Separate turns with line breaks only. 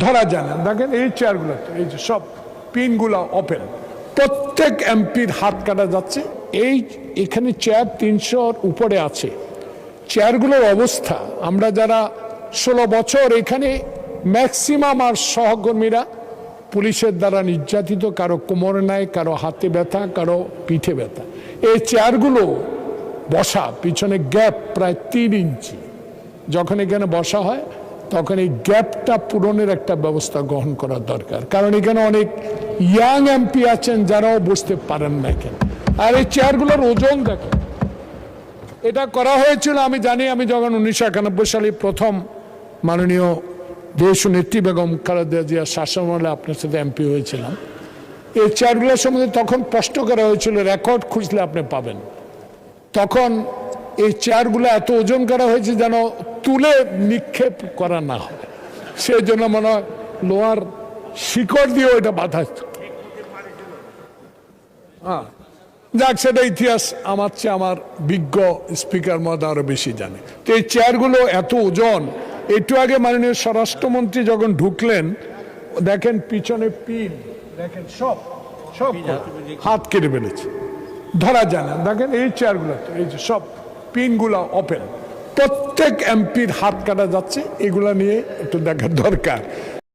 ধরা যায় না। দেখেন এই চেয়ারগুলো, এই যে সব পিনগুলো ওপেন, প্রত্যেক এমপির হাত কাটা যাচ্ছে। এখানে চেয়ার ৩০০-র উপরে আছে। চেয়ারগুলোর অবস্থা, আমরা যারা ১৬ বছর এখানে, ম্যাক্সিমাম আর সহকর্মীরা পুলিশের দ্বারা নির্যাতিত, কারো কোমরে নাই, কারো হাতে ব্যথা, কারো পিঠে ব্যথা। এই চেয়ারগুলো বসা, পিছনে গ্যাপ প্রায় ৩ ইঞ্চি। যখন এখানে বসা হয় তখন এই গ্যাপটা পূরণের একটা ব্যবস্থা গ্রহণ করা দরকার, কারণ এখানে অনেক ইয়াং এমপি আছেন যারাও বসতে পারেন না এখানে। আর এই চেয়ারগুলোর ওজন দেখেন। এটা করা হয়েছিল আমি জানি, আমি যখন 1991 সালে প্রথম মাননীয় দেশ নেত্রী বেগম খালেদা জিয়ার শাসনামলে আপনার সাথে এমপি হয়েছিলাম, এই চেয়ারগুলোর সম্বন্ধে তখন প্রশ্ন করা হয়েছিল, রেকর্ড খুঁজলে আপনি পাবেন। তখন এই চেয়ারগুলো এত ওজন করা হয়েছে যেন তুলে নিক্ষেপ করা না হয়, সেই জন্য মনে হয় লোহার শিকড় দিয়েও এটা বাধা। যাক, সেটা ইতিহাস আমার চেয়ে আমার বিজ্ঞ স্পিকার মহোদয় আরো বেশি জানে। তো এই চেয়ারগুলো এত ওজন। একটু আগে মাননীয় স্বরাষ্ট্রমন্ত্রী যখন ঢুকলেন, দেখেন পিছনে পিন, দেখেন সব সব হাত কেটে ফেলেছে, ধরা যায় না। দেখেন এই চেয়ারগুলো, এই যে সব পিনগুলো ওপেন, প্রত্যেক এমপির হাত কাটা যাচ্ছে। এগুলা নিয়ে একটু দেখার দরকার।